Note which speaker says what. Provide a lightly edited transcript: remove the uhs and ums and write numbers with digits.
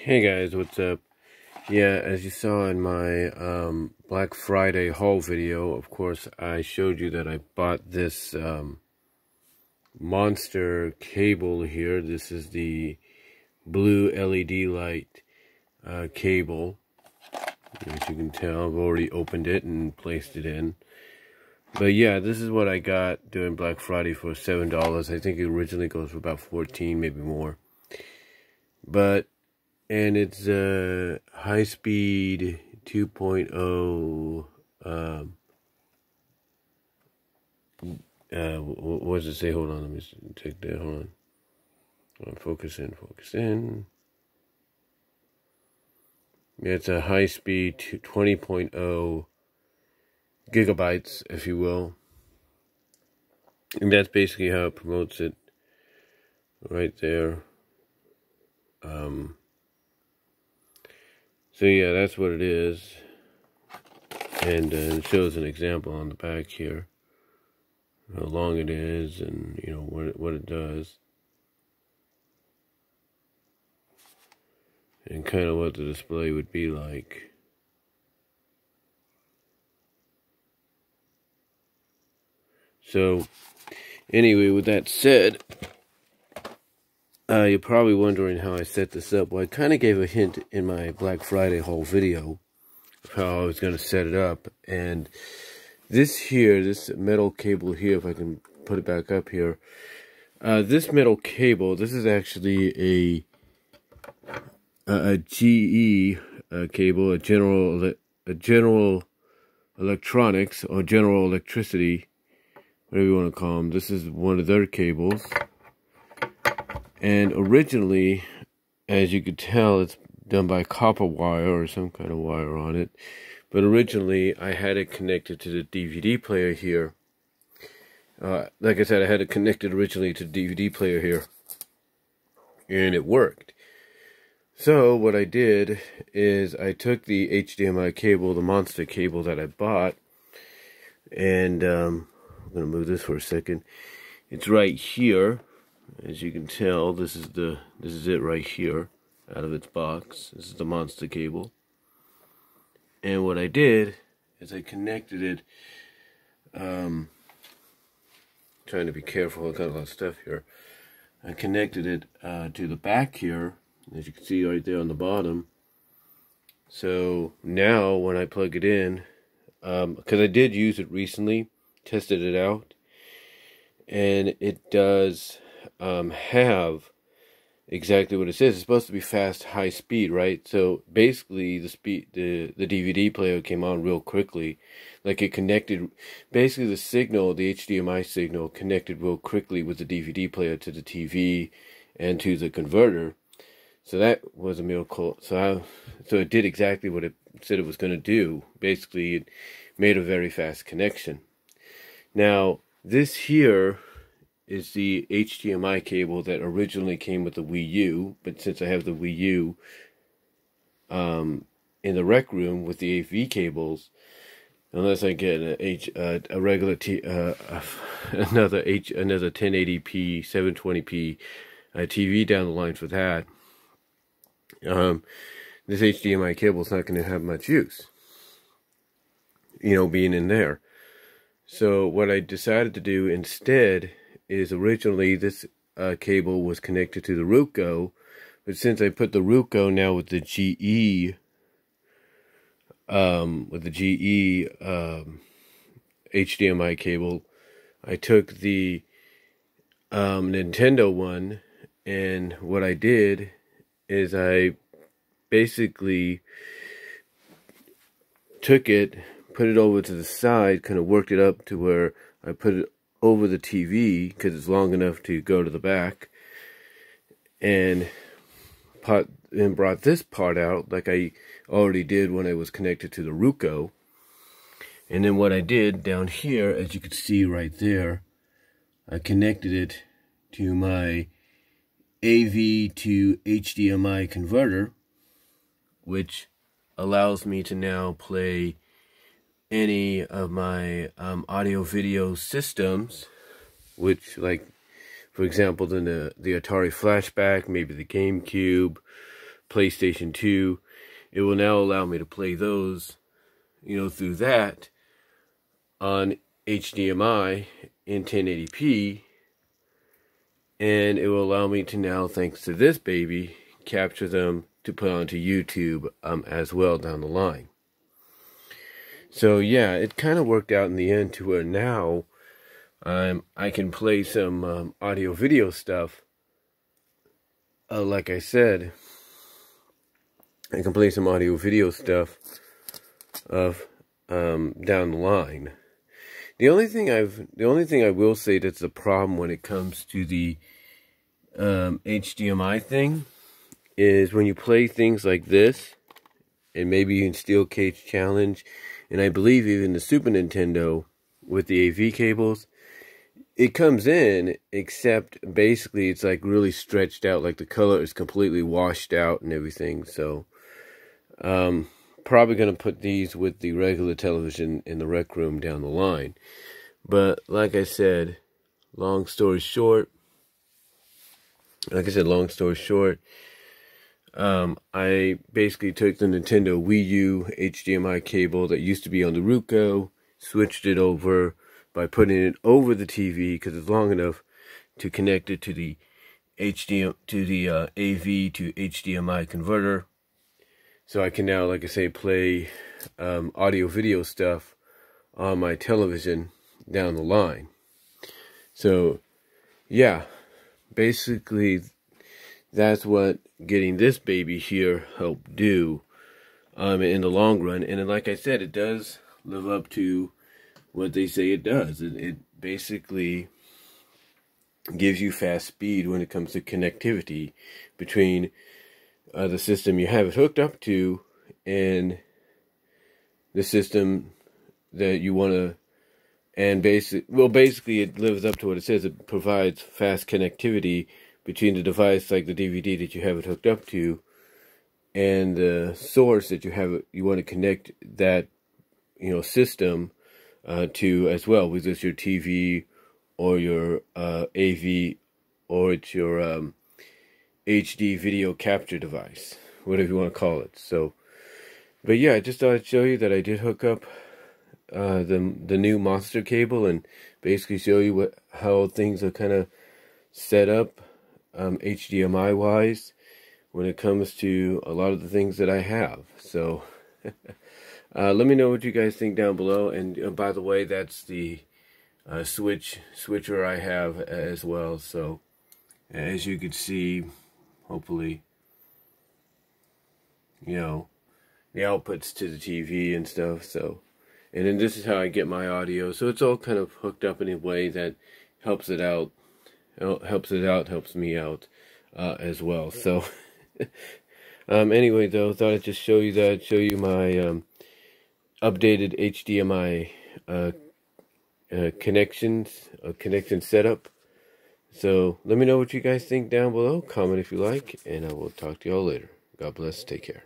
Speaker 1: Hey guys, what's up? Yeah, as you saw in my Black Friday haul video, of course, I showed you that I bought this monster cable here. This is the blue LED light cable. As you can tell, I've already opened it and placed it in. But yeah, this is what I got during Black Friday for $7. I think it originally goes for about $14, maybe more. And it's a high-speed 2.0, what does it say? Hold on, let me take that, hold on. Focus in. Yeah, it's a high-speed 20.0 gigabytes, if you will. And that's basically how it promotes it, right there. So yeah, that's what it is, and it shows an example on the back here, how long it is, and you know what it does, and kind of what the display would be like. So, anyway, with that said, you're probably wondering how I set this up. Well, I kind of gave a hint in my Black Friday haul video of how I was going to set it up. And this metal cable here, if I can put it back up here. This metal cable, this is actually a GE cable, a general electronics, or general electricity, whatever you want to call them. This is one of their cables. And originally, as you could tell, it's done by copper wire or some kind of wire on it. But originally, I had it connected to the DVD player here. Like I said, I had it connected originally to the DVD player here. And it worked. So, what I did is I took the HDMI cable, the monster cable that I bought. And I'm going to move this for a second. It's right here. As you can tell, this is it right here, out of its box. This is the monster cable. And what I did is I connected it, trying to be careful, I've got a lot of stuff here. I connected it to the back here, as you can see right there on the bottom. So now when I plug it in, because I did use it recently, tested it out, and it does have exactly what it says. It's supposed to be fast, high speed, right? So basically the DVD player came on real quickly. Like it connected, basically the signal, the HDMI signal connected real quickly with the DVD player to the TV and to the converter. So that was a miracle. So it did exactly what it said it was going to do. Basically it made a very fast connection. Now this here is the HDMI cable that originally came with the Wii U, but since I have the Wii U in the rec room with the AV cables, unless I get a regular another 1080p 720p TV down the line for that, this HDMI cable is not going to have much use, you know, being in there. So what I decided to do instead is GRiginally this cable was connected to the Roku, but since I put the Roku now with the GE HDMI cable, I took the Nintendo one, and what I did is I basically took it, put it over to the side, kind of worked it up to where I put it over the TV, because it's long enough to go to the back, and brought this part out like I already did when I was connected to the Roku. And then what I did down here, as you can see right there, I connected it to my AV to HDMI converter, which allows me to now play any of my audio video systems, which, like, for example, the Atari Flashback, maybe the GameCube, PlayStation 2, it will now allow me to play those, through that on HDMI in 1080p. And it will allow me to now, thanks to this baby, capture them to put onto YouTube as well down the line. So yeah, it kind of worked out in the end to where now I can play some audio video stuff. Like I said, I can play some audio video stuff of down the line. The only thing I will say that's a problem when it comes to the HDMI thing is when you play things like this, and maybe in Steel Cage Challenge, and I believe even the Super Nintendo with the AV cables, it comes in, except basically it's like really stretched out, like the color is completely washed out and everything. So probably going to put these with the regular television in the rec room down the line. But like I said, long story short, I basically took the Nintendo Wii U HDMI cable that used to be on the Ruco, switched it over by putting it over the TV because it's long enough to connect it to the AV to HDMI converter. So I can now, like I say, play audio video stuff on my television down the line. So yeah, basically that's what getting this baby here helped do in the long run. And then, like I said, it does live up to what they say it does. It basically gives you fast speed when it comes to connectivity between the system you have it hooked up to and the system that you want to. And basically it lives up to what it says. It provides fast connectivity between the device, like the DVD that you have it hooked up to, and the source that you want to connect that system to as well, whether it's your TV or your AV or it's your HD video capture device, whatever you want to call it. So, but yeah, I just thought I'd show you that I did hook up the new Monster cable and basically show you how things are kind of set up HDMI wise when it comes to a lot of the things that I have. So let me know what you guys think down below. And by the way, that's the switcher I have as well. So as you can see, hopefully, the outputs to the TV and stuff. So, and then this is how I get my audio. So it's all kind of hooked up in a way that helps it out. Helps me out as well. So anyway, though, thought I'd just show you my updated HDMI connection setup. So let me know what you guys think down below. Comment if you like, and I will talk to y'all later. God bless. Take care.